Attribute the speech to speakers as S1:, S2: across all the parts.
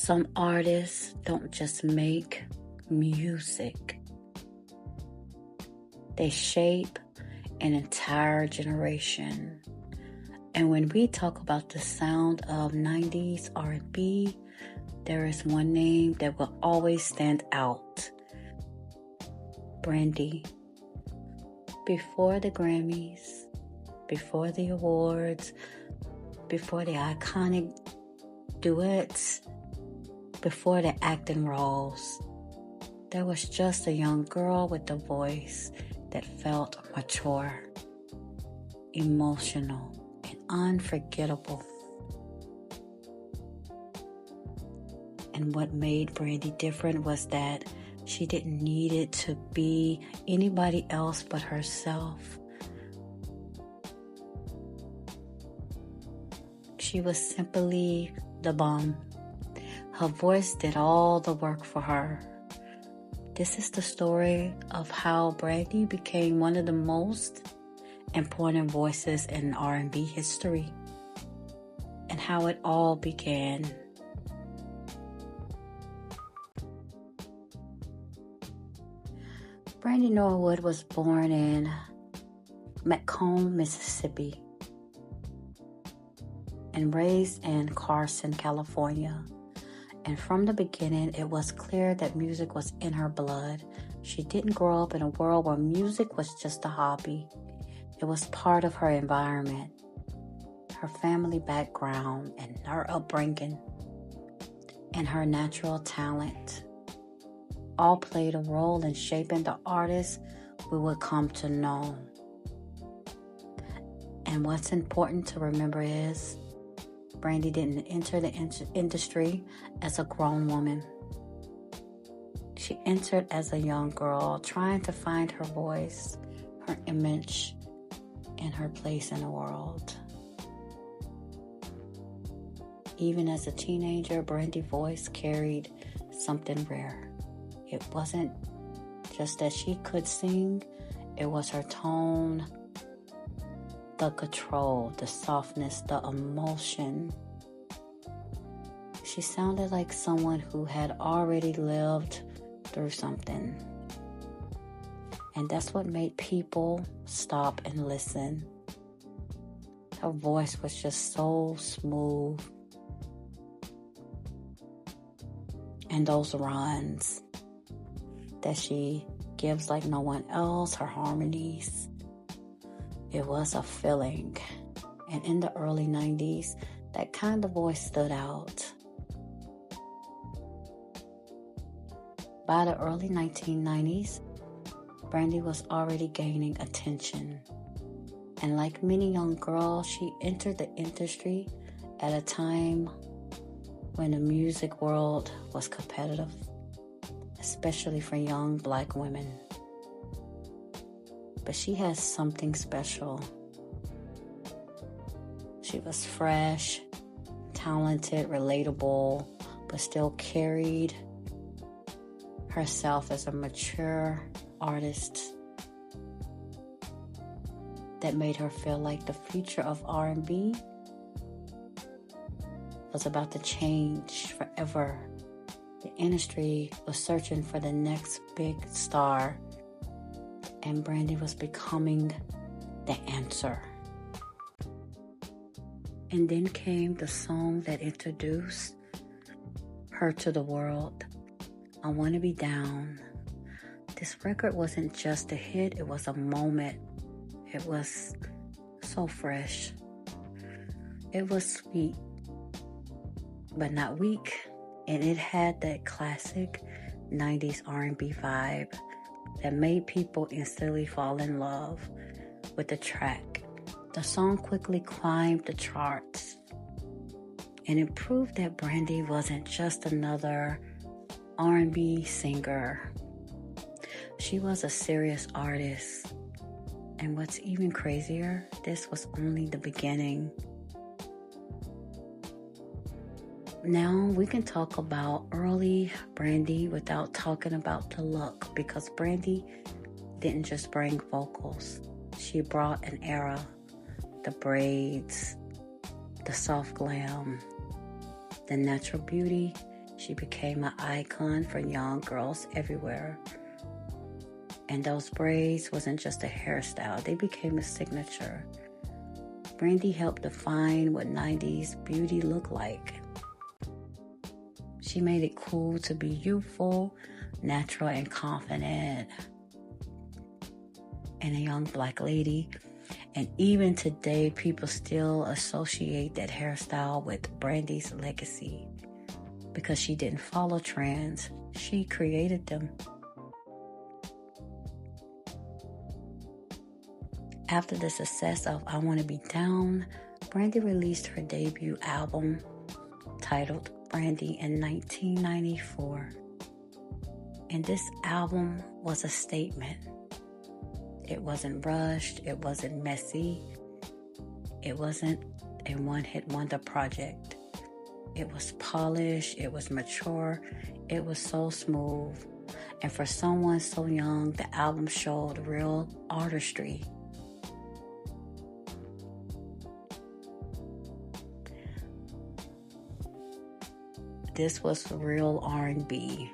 S1: Some artists don't just make music, they shape an entire generation. And when we talk about the sound of 90s R&B, there is one name that will always stand out. Brandy. Before the Grammys, before the awards, before the iconic duets, before the acting roles, there was just a young girl with a voice that felt mature, emotional, and unforgettable. And what made Brandy different was that she didn't need it to be anybody else but herself. She was simply the bomb. Her voice did all the work for her. This is the story of how Brandy became one of the most important voices in R&B history, and how it all began. Brandy Norwood was born in Macomb, Mississippi, and raised in Carson, California. And from the beginning, it was clear that music was in her blood. She didn't grow up in a world where music was just a hobby. It was part of her environment, her family background, and her upbringing, and her natural talent all played a role in shaping the artist we would come to know. And what's important to remember is Brandy didn't enter the industry as a grown woman. She entered as a young girl, trying to find her voice, her image, and her place in the world. Even as a teenager, Brandy's voice carried something rare. It wasn't just that she could sing, it was her tone, the control, the softness, the emotion. She sounded like someone who had already lived through something. And that's what made people stop and listen. Her voice was just so smooth. And those runs that she gives like no one else, her harmonies, it was a feeling. And in the early 90s, that kind of voice stood out. By the early 1990s, Brandy was already gaining attention. And like many young girls, she entered the industry at a time when the music world was competitive, especially for young Black women. But she has something special. She was fresh, talented, relatable, but still carried herself as a mature artist that made her feel like the future of R&B was about to change forever. The industry was searching for the next big star, and Brandy was becoming the answer. And then came the song that introduced her to the world, I Wanna Be Down. This record wasn't just a hit, it was a moment. It was so fresh. It was sweet, but not weak. And it had that classic 90s R&B vibe that made people instantly fall in love with the track. The song quickly climbed the charts, and it proved that Brandy wasn't just another R&B singer. She was a serious artist. And what's even crazier, this was only the beginning. Now we can talk about early Brandy without talking about the look, because Brandy didn't just bring vocals. She brought an era, the braids, the soft glam, the natural beauty. She became an icon for young girls everywhere. And those braids wasn't just a hairstyle, they became a signature. Brandy helped define what 90s beauty looked like. She made it cool to be youthful, natural, and confident. And a young black lady. And even today, people still associate that hairstyle with Brandy's legacy. Because she didn't follow trends, she created them. After the success of I Want to Be Down, Brandy released her debut album titled Brandy in 1994. And this album was a statement. It wasn't rushed, it wasn't messy, it wasn't a one-hit wonder project. It was polished, it was mature, it was so smooth. And for someone so young, the album showed real artistry. This was real R&B.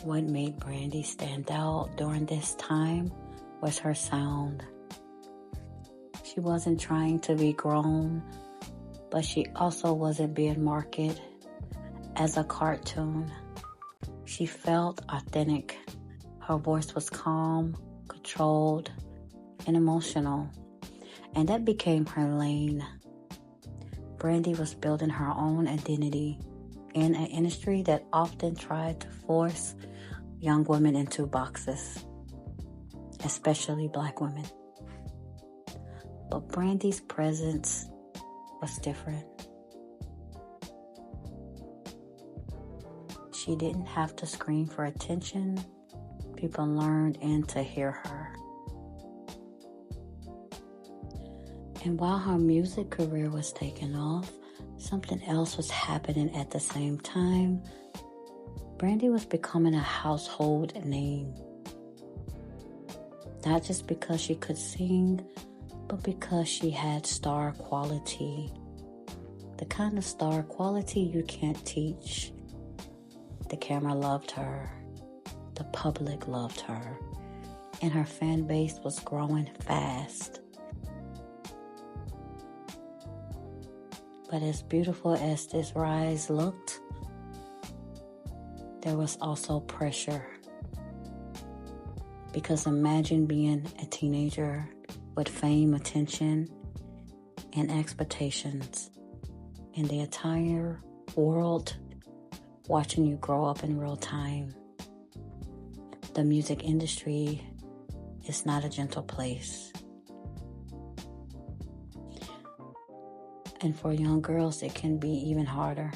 S1: What made Brandy stand out during this time was her sound. She wasn't trying to be grown, but she also wasn't being marketed as a cartoon. She felt authentic. Her voice was calm, controlled, and emotional, and that became her lane. Brandy was building her own identity in an industry that often tried to force young women into boxes, especially black women. But Brandy's presence was different. She didn't have to scream for attention. People learned in to hear her. And while her music career was taking off, something else was happening at the same time. Brandy was becoming a household name. Not just because she could sing, but because she had star quality. The kind of star quality you can't teach. The camera loved her. The public loved her. And her fan base was growing fast. But as beautiful as this rise looked, there was also pressure. Because imagine being a teenager with fame, attention, and expectations, and the entire world watching you grow up in real time. The music industry is not a gentle place. And for young girls, it can be even harder.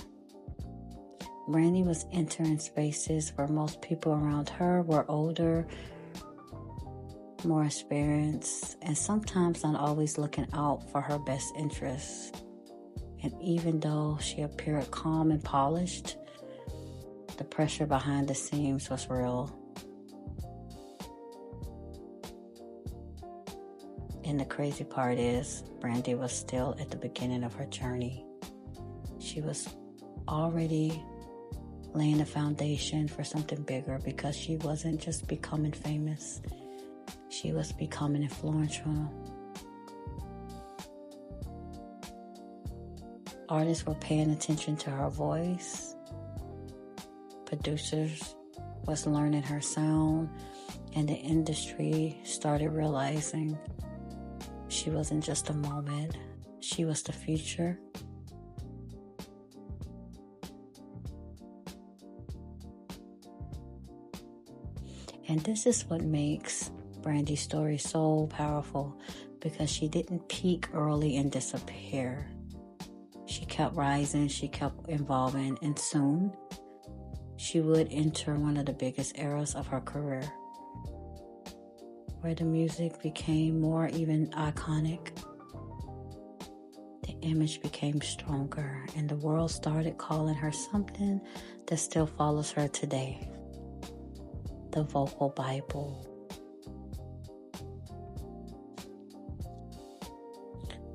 S1: Brandy was entering spaces where most people around her were older, more experienced, and sometimes not always looking out for her best interests. And even though she appeared calm and polished, the pressure behind the scenes was real. And the crazy part is, Brandy was still at the beginning of her journey. She was already laying a foundation for something bigger because she wasn't just becoming famous. She was becoming influential. Artists were paying attention to her voice. Producers was learning her sound, and the industry started realizing she wasn't just a moment, she was the future. And this is what makes Brandy's story so powerful, because she didn't peak early and disappear. She kept rising, she kept evolving, and soon she would enter one of the biggest eras of her career, where the music became more even iconic. The image became stronger, and the world started calling her something that still follows her today: the vocal Bible.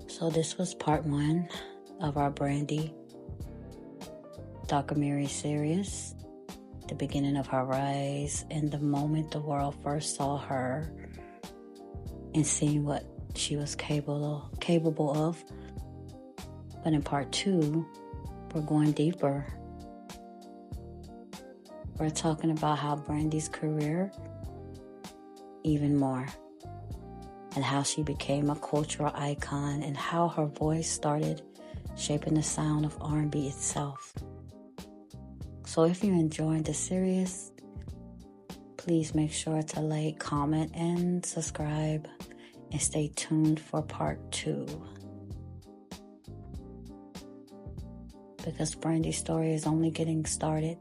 S1: So this was part 1 of our Brandy documentary series, the beginning of her rise, and the moment the world first saw her and seeing what she was capable of. But in part 2, we're going deeper. We're talking about how Brandy's career, even more, and how she became a cultural icon and how her voice started shaping the sound of R&B itself. So if you're enjoying the series, please make sure to like, comment, and subscribe, and stay tuned for part 2. Because Brandy's story is only getting started.